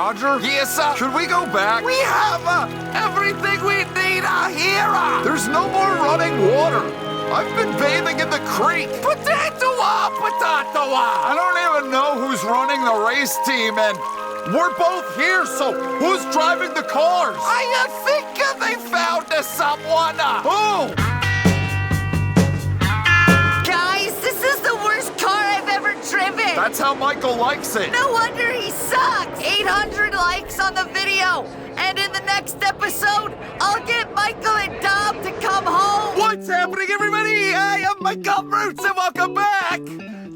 Roger? Yes, sir. Should we go back? We have everything we need here. There's no more running water. I've been bathing in the creek. Potato. I don't even know who's running the race team, and we're both here, so who's driving the cars? I think they found someone. Who? Guys, this is the worst car I've ever driven. That's how Michael likes it. No wonder he sucks. 800 likes on the video. And in the next episode, I'll get Michael and Dom to come home. What's happening, everybody? I am Michael Mrucz, and welcome back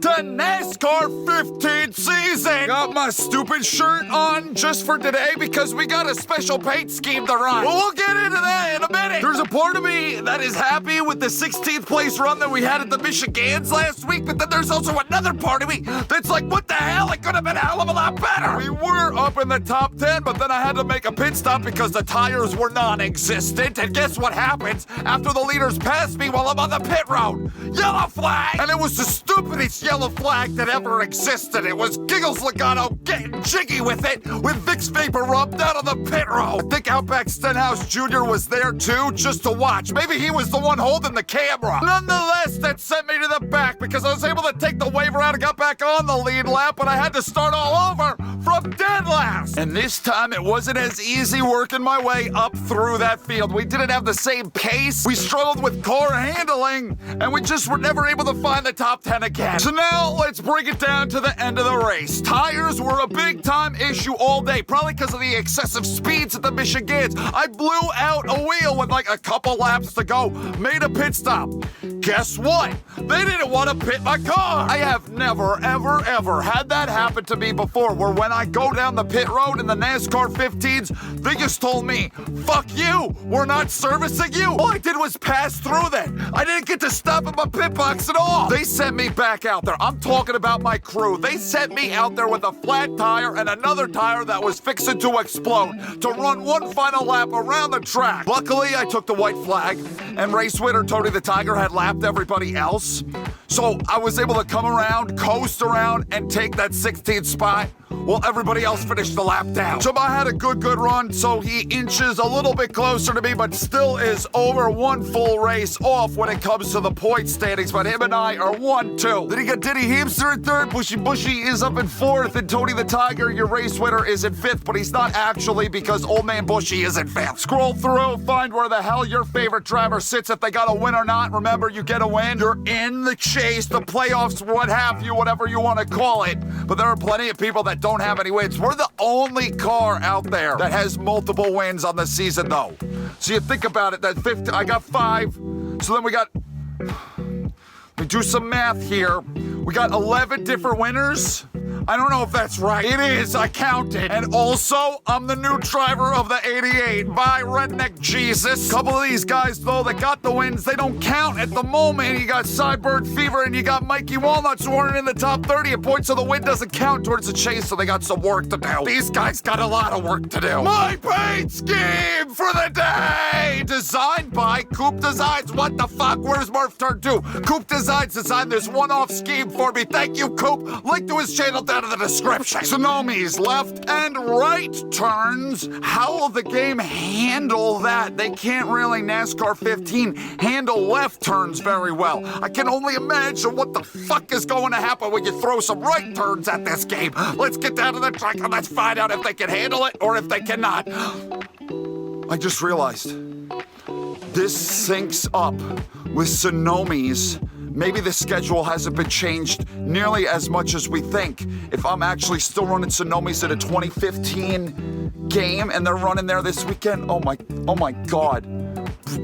to NASCAR 15 season. Got my stupid shirt on just for today because we got a special paint scheme to run. Well, we'll get into that in a minute. There's a part of me that is happy with the 16th place run that we had at the Michigans last week, but then there's also another part of me that's like, what the hell? It could have been a hell of a lot better. We were up in the top 10, but then I had to make a pit stop because the tires were non-existent. And guess what happens after the leaders pass me while I'm on the pit road? Yellow flag! And it was the stupidest yellow flag that ever existed. It was Giggles Legato getting jiggy with it with Vicks Vapor Rub down on the pit road. I think Outback Stenhouse Jr. was there too, just to watch. Maybe he was the one holding the camera. Nonetheless, that sent me to the back because I was able to take the waiver out and got back on the lead lap, but I had to start all over from dead last. And this time it wasn't as easy working my way up through that field. We didn't have the same pace. We struggled with car handling, and we just were never able to find the top 10 again. So now let's bring it down to the end of the race. Tires were a big time issue all day, probably because of the excessive speeds at the Michigans. I blew out a wheel with like a couple laps to go, made a pit stop. Guess what? They didn't want to pit my car. I have never, ever, ever had that happen to me before, where when I go down the pit road in the NASCAR 15s, they just told me, fuck you, we're not servicing you. All I did was pass through then. I didn't get to stop at my pit box at all. They sent me back out there. I'm talking about my crew. They sent me out there with a flat tire and another tire that was fixing to explode to run one final lap around the track. Luckily, I took the white flag, and race winner Tony the Tiger had lapped everybody else. So I was able to come around, coast around, and take that 16th spot while everybody else finished the lap down. So I had a good run, so he inches a little bit closer to me, but still is over one full race off when it comes to the point standings, but him and I are 1-2. Then you got Diddy Heemster in third, Bushy is up in fourth, and Tony the Tiger, your race winner, is in fifth, but he's not actually because Old Man Bushy is in fifth. Scroll through, find where the hell your favorite driver sits, if they got a win or not. Remember, you get a win, you're in the chase, the playoffs, what have you, whatever you want to call it. But there are plenty of people that don't have any wins. We're the only car out there that has multiple wins on the season, though. So you think about it, that 50, I got 5. So then we do some math here. We got 11 different winners. I don't know if that's right. It is, I counted. And also, I'm the new driver of the 88 by Redneck Jesus. Couple of these guys, though, that got the wins, they don't count at the moment. You got Cybird Fever and you got Mikey Walnuts who aren't in the top 30, and points of the win doesn't count towards the chase, so they got some work to do. These guys got a lot of work to do. My paint scheme for the day! Designed by Koop Designs. What the fuck? Where's Murph Turn 2? Koop Designs designed this one-off scheme for me. Thank you, Koop. Link to his channel down in the description. Tsunomi's left and right turns. How will the game handle that? They can't really, NASCAR 15, handle left turns very well. I can only imagine what the fuck is going to happen when you throw some right turns at this game. Let's get down to the track and let's find out if they can handle it or if they cannot. I just realized this syncs up with Tsunomi's. Maybe the schedule hasn't been changed nearly as much as we think. If I'm actually still running Tsunomi's in a 2015 game and they're running there this weekend, oh my God.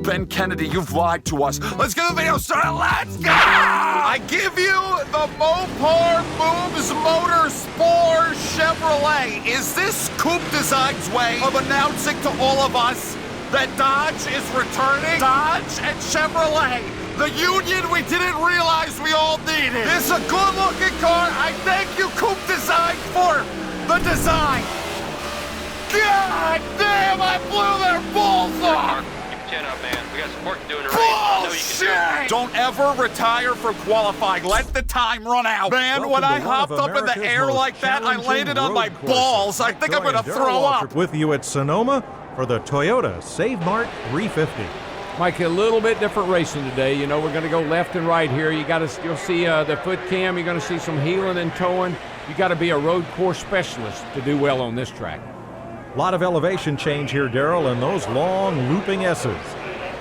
Ben Kennedy, you've lied to us. Let's get the video started, let's go! I give you the Mopar Moves Motorsport Chevrolet. Is this Koop Designs' way of announcing to all of us that Dodge is returning? Dodge and Chevrolet. The union we didn't realize we all needed. This is a good-looking car. I thank you, Koop Designs, for the design. God damn, I blew their balls off. Keep your chin up, man. We got some work to do in the race. I know you can do it. Bullshit! Don't ever retire from qualifying. Let the time run out. Man, Welcome when to I one hopped of up in the America's air most like that, I challenging landed on my road courses. balls. I think I'm Joy gonna and throw Darrell up. Waltrip with you at Sonoma for the Toyota Save Mart 350. Mike, a little bit different racing today. You know, we're going to go left and right here. You'll see the foot cam. You're going to see some heeling and towing. You got to be a road course specialist to do well on this track. A lot of elevation change here, Darrell, and those long looping S's.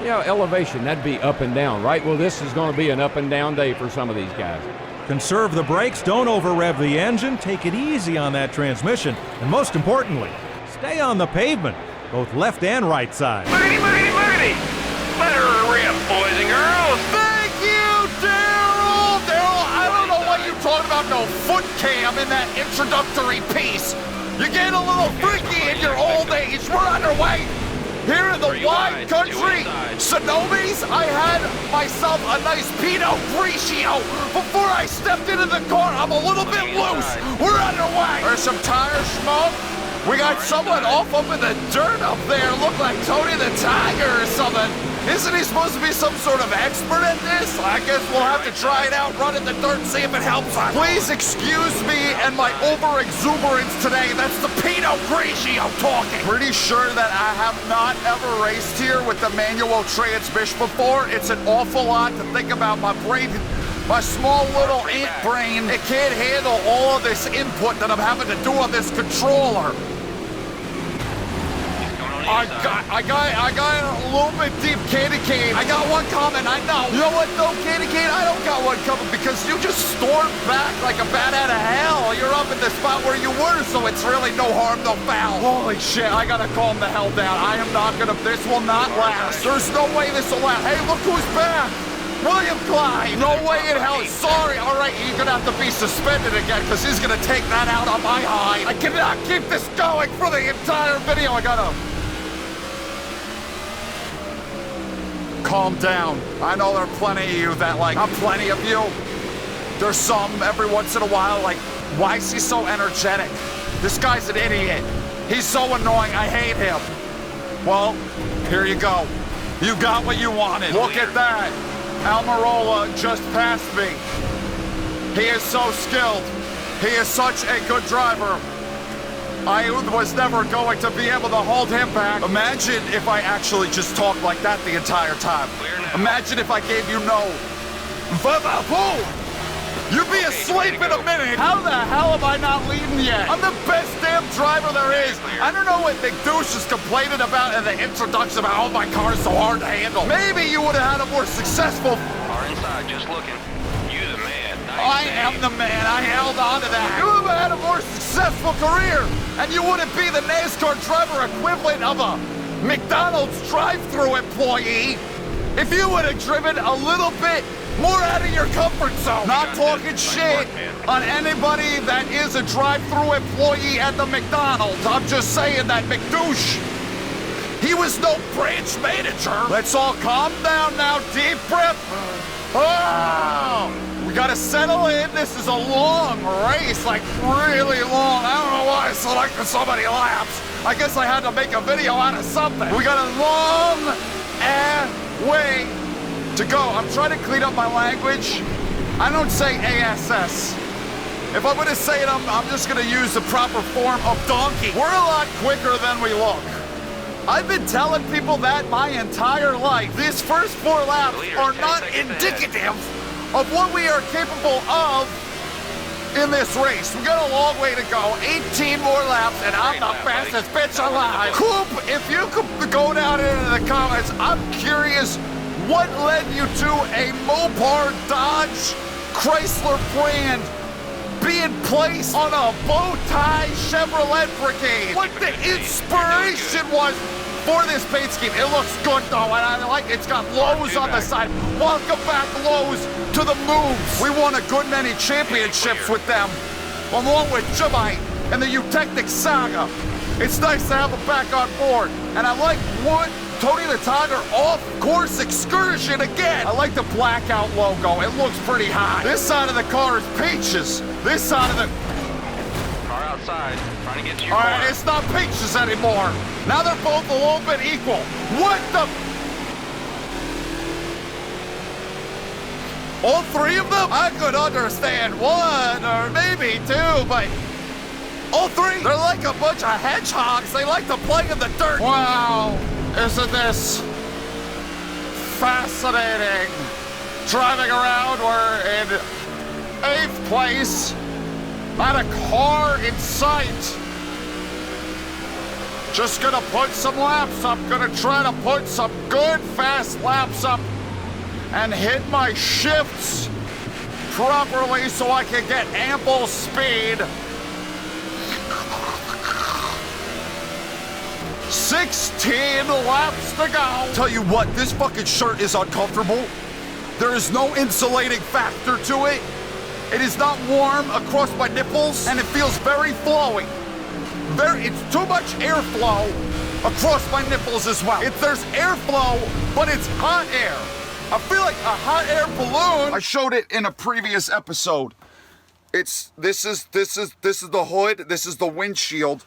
Yeah, elevation, that'd be up and down, right? Well, this is going to be an up and down day for some of these guys. Conserve the brakes, don't over-rev the engine, take it easy on that transmission, and most importantly, stay on the pavement, both left and right side. Moody, moody, moody! Let her rip, boys and girls! Thank you, Darrell! Darrell, I don't know what you're talking about, no foot cam in that introductory piece. You're getting a little freaky in your old age. We're underway. Here in the wine country, Sonomies, I had myself a nice Pinot Grigio. Before I stepped into the car, I'm a little bit loose. We're underway. There's some tire smoke. We got someone off up in the dirt up there. Look like Tony the Tiger or something. Isn't he supposed to be some sort of expert at this? I guess we'll have to try it out, run in the dirt, see if it helps us. Please excuse me and my over-exuberance today. That's the Pinot Grigio talking. Pretty sure that I have not ever raced here with the manual transmission before. It's an awful lot to think about. My brain, my small little ant brain, it can't handle all of this input that I'm having to do on this controller. I got a little bit deep, Candy Cane. I got one coming, I know. You know what though, Candy Cane? I don't got one coming because you just stormed back like a bat out of hell. You're up at the spot where you were, so it's really no harm, no foul. Holy shit, I gotta calm the hell down. I am not gonna, this will not last. There's no way this will last. Hey, look who's back. William Clyde. No way in hell. Sorry. All right, you're gonna have to be suspended again because he's gonna take that out on my hide. I cannot keep this going for the entire video. I gotta calm down. I know there are plenty of you that like, not plenty of you. There's some every once in a while like, why is he so energetic? This guy's an idiot. He's so annoying. I hate him. Well, here you go. You got what you wanted. Look at that. Almirola just passed me. He is so skilled. He is such a good driver. I was never going to be able to hold him back. Imagine if I actually just talked like that the entire time. Imagine if I gave you no. You'd be asleep in a minute. How the hell am I not leading yet? I'm the best damn driver there is. I don't know what McDouche is complaining about in the introduction about, oh, my car's so hard to handle. Maybe you would have had a more successful. Car inside, just looking. You the man. I Nice am the man. I held on to that. You would have had a more successful career, and you wouldn't be the NASCAR driver equivalent of a McDonald's drive-thru employee if you would have driven a little bit more out of your comfort zone. Not talking shit on anybody that is a drive-thru employee at the McDonald's. I'm just saying that McDouche, he was no branch manager. Let's all calm down now. Deep breath. Oh, we gotta settle in. This is a long race, like really long. I don't know why I selected so many laps. I guess I had to make a video out of something. We got a long way to go. I'm trying to clean up my language. I don't say ASS. If I'm gonna say it, I'm just gonna use the proper form of donkey. We're a lot quicker than we look. I've been telling people that my entire life. These first 4 laps are not indicative of what we are capable of in this race. We got a long way to go. 18 more laps, and I'm the fastest bitch alive. Koop, if you could go down into the comments, I'm curious what led you to a Mopar Dodge Chrysler brand being placed on a bow tie Chevrolet brigade. What the inspiration was for this paint scheme. It looks good though, and I like it's got Lowe's on the side. Welcome back, Lowe's, to the Mroots. We won a good many championships with them, along with Jemite and the Eutectic Saga. It's nice to have them back on board, and I like what Tony the Tiger off-course excursion again. I like the blackout logo. It looks pretty hot. This side of the car is peaches. This side of the... Car outside, trying to get you. All right, it's not peaches anymore. Now they're both a little bit equal. What the... All three of them? I could understand one or maybe two, but all three? They're like a bunch of hedgehogs. They like to play in the dirt. Wow, isn't this fascinating? Driving around, we're in 8th place. Not a car in sight. Just gonna put some laps up. Gonna try to put some good fast laps up and hit my shifts properly so I can get ample speed. 16 laps to go. Tell you what, this fucking shirt is uncomfortable. There is no insulating factor to it. It is not warm across my nipples, and it feels very flowy. It's too much airflow across my nipples as well. There's airflow, but it's hot air. I feel like a hot air balloon. I showed it in a previous episode. This is the hood, this is the windshield,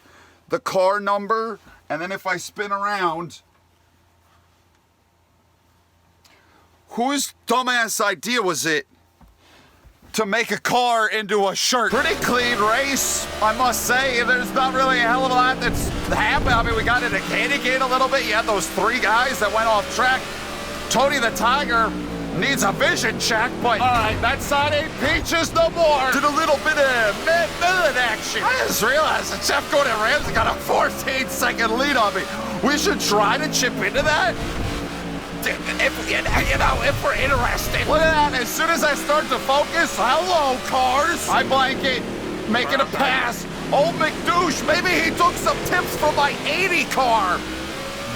the car number, and then if I spin around, whose dumbass idea was it to make a car into a shirt? Pretty clean race, I must say. There's not really a hell of a lot that's happened. I mean, we got into candy cane a little bit. You had those 3 guys that went off track. Tony the Tiger needs a vision check, but all right, that side ain't peaches no more. Did a little bit of melon action. I just realized that Jeff Gordon Ramsay got a 14-second lead on me. We should try to chip into that. If we're interested. Look at that, as soon as I start to focus, hello, cars. I blanket, making a pass. Old McDouche, maybe he took some tips from my 80 car.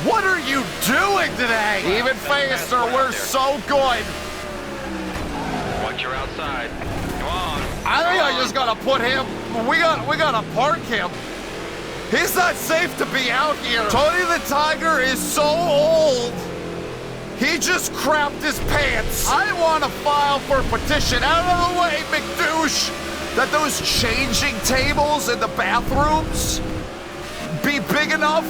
What are you doing today? Even faster, we're so good. Watch your outside. Come on. I think I just gotta put him, we gotta park him. He's not safe to be out here. Tony the Tiger is so old. He just crapped his pants. I want to file for a petition. Out of the way, McDouche, that those changing tables in the bathrooms be big enough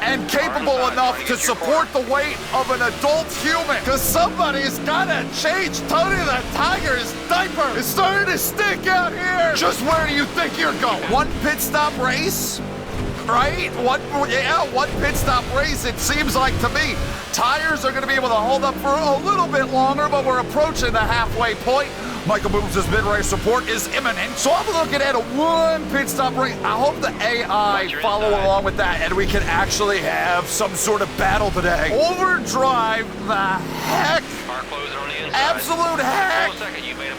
and capable enough to support the weight of an adult human. Because somebody's gotta change Tony the Tiger's diaper. It's starting to stick out here. Just where do you think you're going? One pit stop race? Right? One pit stop race, it seems like to me. Tires are going to be able to hold up for a little bit longer, but we're approaching the halfway point. Michael Mrucz's mid-race report is imminent, so I'm looking at a 1 pit stop race. I hope the AI follow along with that, and we can actually have some sort of battle today. Overdrive the heck, absolute heck,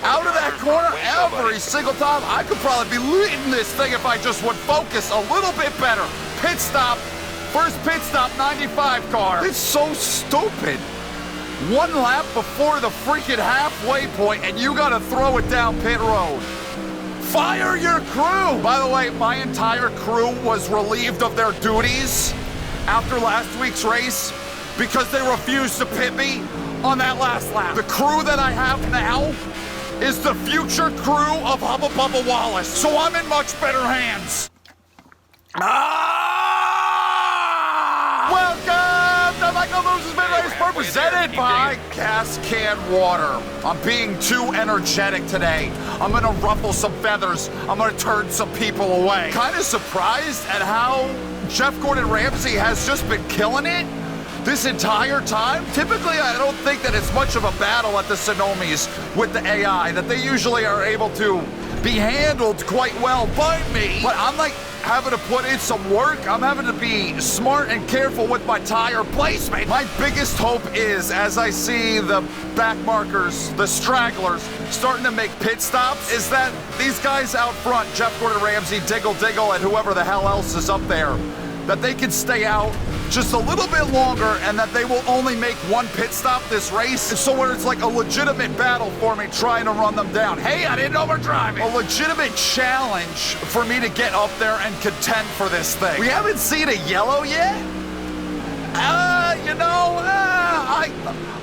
out of that corner every single time. I could probably be leading this thing if I just would focus a little bit better. Pit stop. First pit stop, 95 car. It's so stupid. 1 lap before the freaking halfway point, and you gotta throw it down pit road. Fire your crew! By the way, my entire crew was relieved of their duties after last week's race because they refused to pit me on that last lap. The crew that I have now is the future crew of Hubba Bubba Wallace, so I'm in much better hands. Welcome to Michael Mrucz's mid-race, presented by Gas Can Water. I'm being too energetic today. I'm gonna ruffle some feathers. I'm gonna turn some people away. Kind of surprised at how Jeff Gordon Ramsay has just been killing it this entire time. Typically, I don't think that it's much of a battle at the Sonomis with the AI, that they usually are able to be handled quite well by me. But I'm like having to put in some work. I'm having to be smart and careful with my tire placement. My biggest hope is, as I see the back markers, the stragglers, starting to make pit stops, is that these guys out front, Jeff Gordon Ramsay, Diggle, and whoever the hell else is up there, that they can stay out just a little bit longer and that they will only make 1 pit stop this race. And so where it's like a legitimate battle for me trying to run them down. Hey, I didn't know we're driving. A legitimate challenge for me to get up there and contend for this thing. We haven't seen a yellow yet?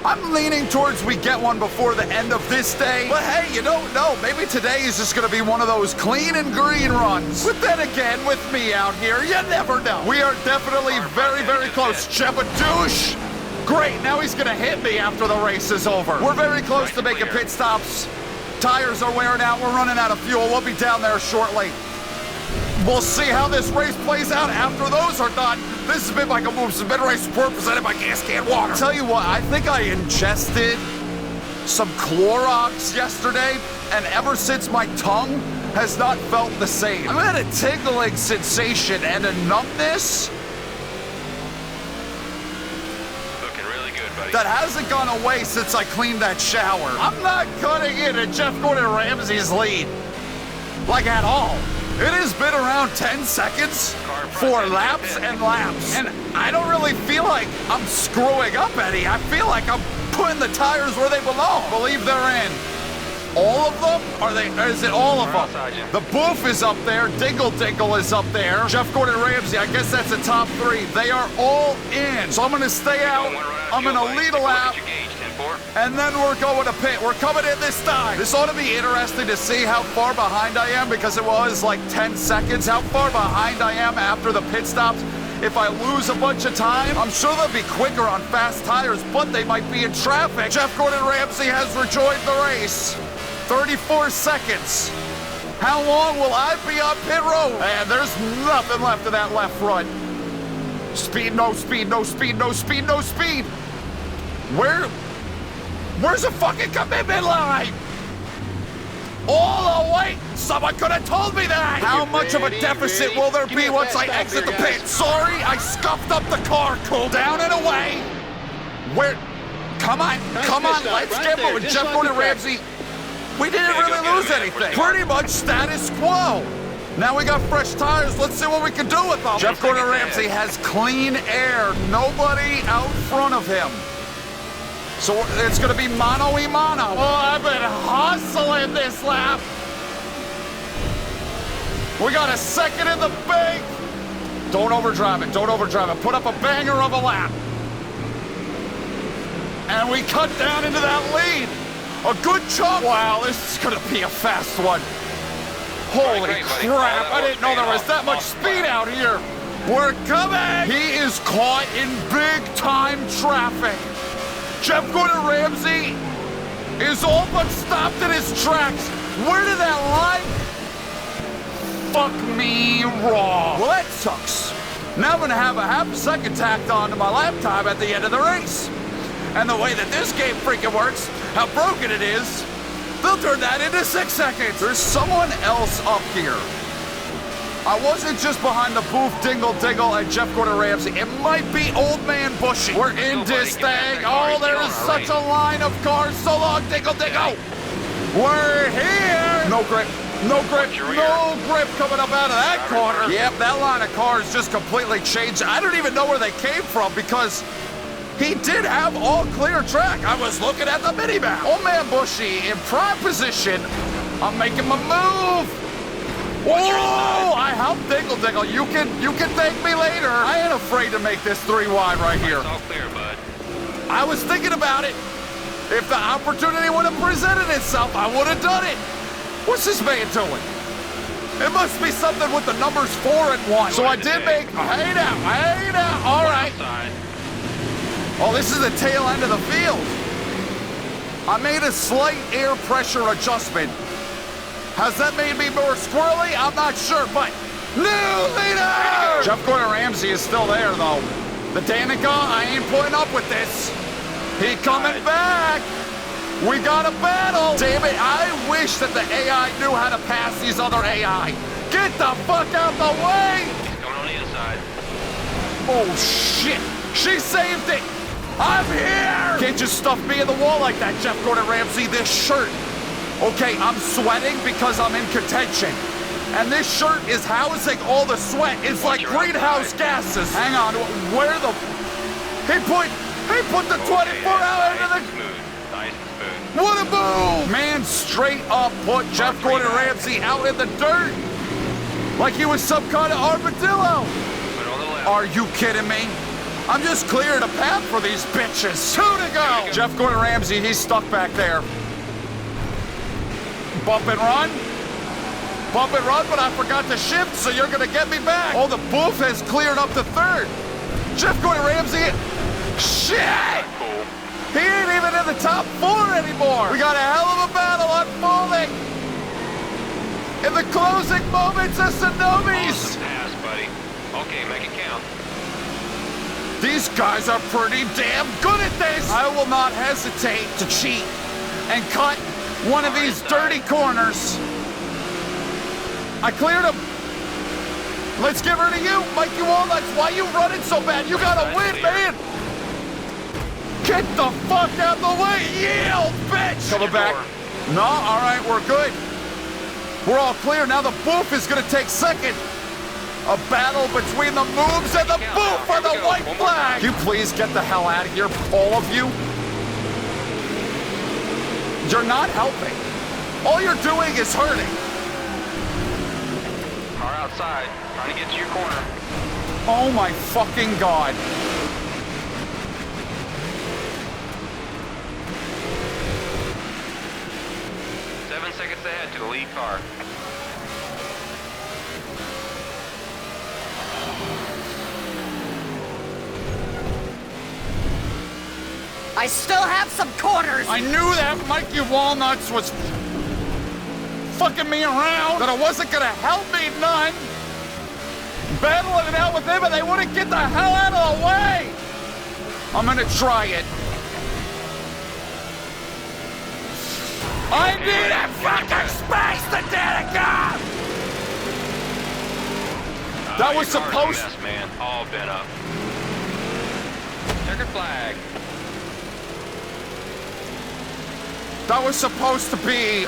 I'm leaning towards we get one before the end of this day. But hey, you don't know. Maybe today is just gonna be one of those clean and green runs. But then again, with me out here, you never know. We are definitely very, very close. Jebadouche Great, now he's gonna hit me after the race is over. We're very close to making pit stops. Tires are wearing out, we're running out of fuel. We'll be down there shortly. We'll see how this race plays out after those are done. This has been Michael Mrucz, mid-race report presented by Gas Can Water. Tell you what, I think I ingested some Clorox yesterday, and ever since my tongue has not felt the same. I've had a tingling sensation and a numbness that hasn't gone away since I cleaned that shower. I'm not cutting into Jeff Gordon Ramsay's lead, like at all. It has been around 10 seconds for laps and laps, and I don't really feel like I'm screwing up any. I feel like I'm putting the tires where they belong. I believe they're in. All of them? Is it all of them? The Boof is up there. Dingle Dingle is up there. Jeff Gordon Ramsay, I guess that's the top three. They are all in. So I'm going to stay out. I'm going to lead a lap. And then we're going to pit. We're coming in this time. This ought to be interesting to see how far behind I am, because it was like 10 seconds. How far behind I am after the pit stops. If I lose a bunch of time, I'm sure they'll be quicker on fast tires, but they might be in traffic. Jeff Gordon Ramsay has rejoined the race. 34 seconds. How long will I be on pit road? And there's nothing left of that left front. Speed, no speed, no speed, no speed, no speed. Where's the fucking commitment line? All the way. Someone could have told me that. How much of a deficit will there be once I exit the pit? Sorry, I scuffed up the car. Cool down and away. Come on, let's get moving. Jeff Gordon Ramsay. We didn't really lose anything. Pretty much status quo. Now we got fresh tires. Let's see what we can do with them. Jeff Gordon Ramsay has clean air. Nobody out front of him. So it's going to be mano-y-mano. Oh, I've been hustling this lap. We got a second in the bank. Don't overdrive it. Don't overdrive it. Put up a banger of a lap. And we cut down into that lead. A good chunk. Wow, this is going to be a fast one. Holy crap. I didn't know there was that much speed out here. We're coming. He is caught in big-time traffic. Jeff Gordon Ramsay is all but stopped in his tracks. Where did that line? Fuck me raw. Well, that sucks. Now I'm going to have a half a second tacked on to my lap time at the end of the race. And the way that this game freaking works, how broken it is, they'll turn that into 6 seconds. There's someone else up here. I wasn't just behind the Boof, Dingle Dingle, and Jeff Gordon Ramsay. It might be Old Man Bushy. We're in this thing. Oh, there is such a line of cars. So long, Dingle Dingle. We're here. No grip. No grip. No grip coming up out of that corner. Yep, that line of cars just completely changed. I don't even know where they came from, because he did have all clear track. I was looking at the mini-map. Old Man Bushy in prime position. I'm making my move. Whoa! I helped Dingle Dingle. You can thank me later. I ain't afraid to make this 3 wide right here. It's all clear, bud. I was thinking about it. If the opportunity would have presented itself, I would have done it. What's this man doing? It must be something with the numbers 4 and 1. So I did make. Hey now. All right. Oh, this is the tail end of the field. I made a slight air pressure adjustment. Has that made me more squirrely? I'm not sure, but new leader! Jeff Gordon Ramsay is still there, though. The Danica, I ain't putting up with this. He coming back. We got a battle. Damn it, I wish that the AI knew how to pass these other AI. Get the fuck out the way! Going on the inside. Oh, shit. She saved it. I'm here! Can't just stuff me in the wall like that, Jeff Gordon Ramsay. This shirt. Okay, I'm sweating because I'm in contention. And this shirt is housing all the sweat. It's like greenhouse gases. Hang on, where the... He put the 24 out into the... Nice and smooth. What a move! Man straight up put Jeff Gordon Ramsay out in the dirt. Like he was some kind of armadillo. Are you kidding me? I'm just clearing a path for these bitches. 2 to go. Jeff Gordon Ramsay, he's stuck back there. Bump and run, but I forgot to shift, so you're gonna get me back. Oh, the Boof has cleared up to 3rd. Jeff Gordon Ramsay, shit! the top 4 anymore. We got a hell of a battle unfolding. In the closing moments of Sonobe's. Awesome pass, buddy. Okay, make it count. These guys are pretty damn good at this. I will not hesitate to cheat and cut one of these dirty corners. I cleared him. Let's get rid of you, Mikey Walnuts. Why you running so bad? You gotta win, man. Get the fuck out of the way. Yield, bitch. Coming back. No, all right, we're good. We're all clear. Now the booth is gonna take second. A battle between the Mroots and the booth for the white flag. Can you please get the hell out of here, all of you? You're not helping. All you're doing is hurting. Car outside, trying to get to your corner. Oh my fucking God. Seven seconds ahead to the lead car. I still have some corners. I knew that Mikey Walnuts was fucking me around, that I wasn't gonna help me none. Battling it out with him and they wouldn't get the hell out of the way. I'm gonna try it. I need a fucking space to dedicate! That was supposed to... man. All bent up. Checkered flag. That was supposed to be...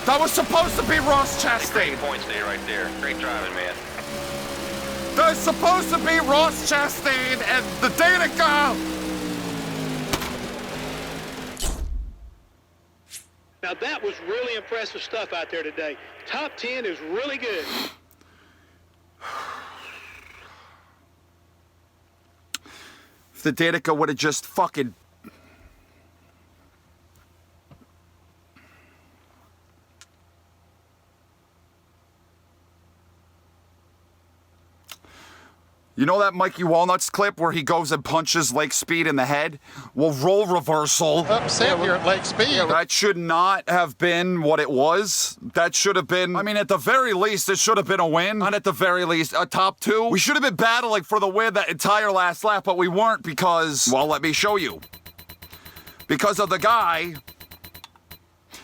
That was supposed to be Ross Chastain. Great points day right there. Great driving, man. That was supposed to be Ross Chastain and the Danica. Now that was really impressive stuff out there today. Top 10 is really good. If the Danica would have just fucking... You know that Mikey Walnuts clip where he goes and punches Lake Speed in the head? Well, role reversal. Upset here at Lake Speed. That should not have been what it was. That should have been, I mean, at the very least, it should have been a win. And at the very least, a top 2. We should have been battling for the win that entire last lap, but we weren't because, well, let me show you. Because of the guy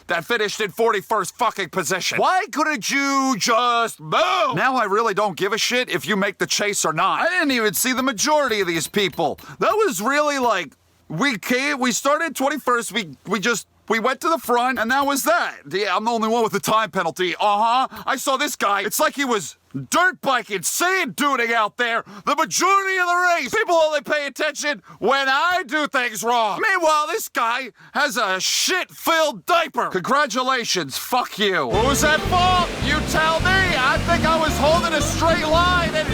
that finished in 41st fucking position. Why couldn't you just move? Now I really don't give a shit if you make the chase or not. I didn't even see the majority of these people. That was really like, we started 21st, we went to the front, and that was that. Yeah, I'm the only one with the time penalty. I saw this guy. It's like he was dirt biking, sand duning out there. The majority of the race. People only pay attention when I do things wrong. Meanwhile, this guy has a shit-filled diaper. Congratulations, fuck you. Who's at fault? You tell me. I think I was holding a straight line and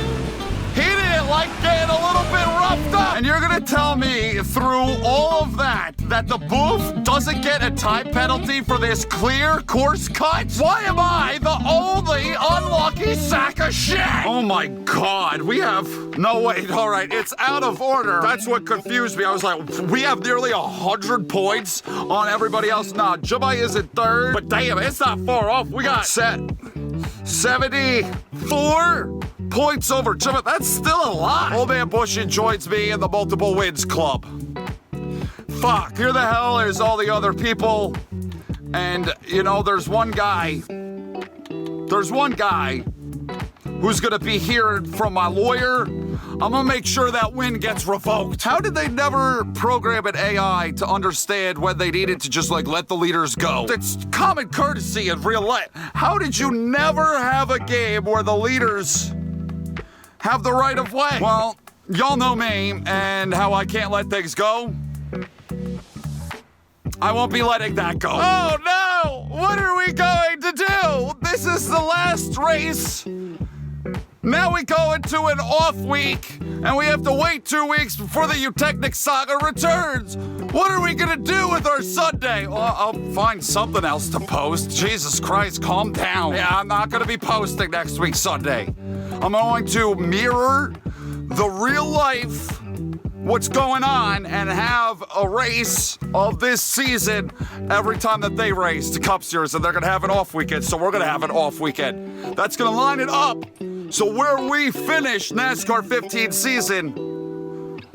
he didn't like getting a little bit roughed up. And you're gonna tell me through all of that the booth doesn't get a time penalty for this clear course cut? Why am I the only unlucky sack of shit? Oh my God, we have... No, wait, all right, it's out of order. That's what confused me. I was like, we have nearly 100 points on everybody else. Nah, Jabba is in third, but damn, it's not far off. We got 74 points over Jimmy. That's still a lot. Old Man Bush joins me in the multiple wins club. Fuck, here the hell is all the other people. And, you know, there's one guy who's gonna be hearing from my lawyer. I'm gonna make sure that win gets revoked. How did they never program an AI to understand when they needed to just, like, let the leaders go? That's common courtesy in real life. How did you never have a game where the leaders have the right of way? Well, y'all know me and how I can't let things go. I won't be letting that go. Oh no! What are we going to do? This is the last race. Now we go into an off week, and we have to wait 2 weeks before the Eutechnic Saga returns. What are we gonna do with our Sunday? Well, I'll find something else to post. Jesus Christ, calm down. Yeah, I'm not gonna be posting next week Sunday. I'm going to mirror the real life what's going on and have a race of this season every time that they race the Cup Series, and they're gonna have an off weekend, so we're gonna have an off weekend. That's gonna line it up so where we finish NASCAR 15 season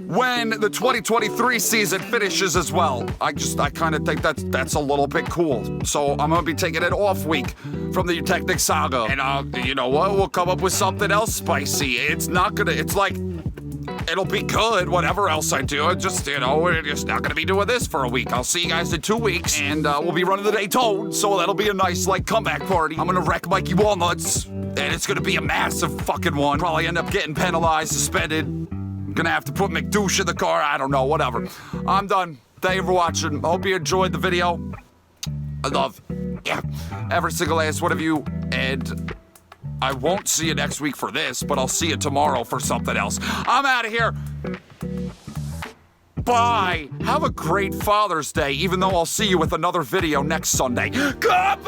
when the 2023 season finishes as well. I kind of think that's a little bit cool. So I'm gonna be taking an off week from the Technic Saga, and you know what? We'll come up with something else spicy. It's like, it'll be good, whatever else I do. We're just not gonna be doing this for a week. I'll see you guys in 2 weeks, and we'll be running the Daytona, so that'll be a nice, comeback party. I'm gonna wreck Mikey Walnuts, and it's gonna be a massive fucking one. Probably end up getting penalized, suspended. Gonna have to put McDouche in the car. I don't know, whatever. I'm done. Thank you for watching. Hope you enjoyed the video. I love, every single last one of you, and I won't see you next week for this, but I'll see you tomorrow for something else. I'm out of here. Bye. Have a great Father's Day, even though I'll see you with another video next Sunday. Goodbye!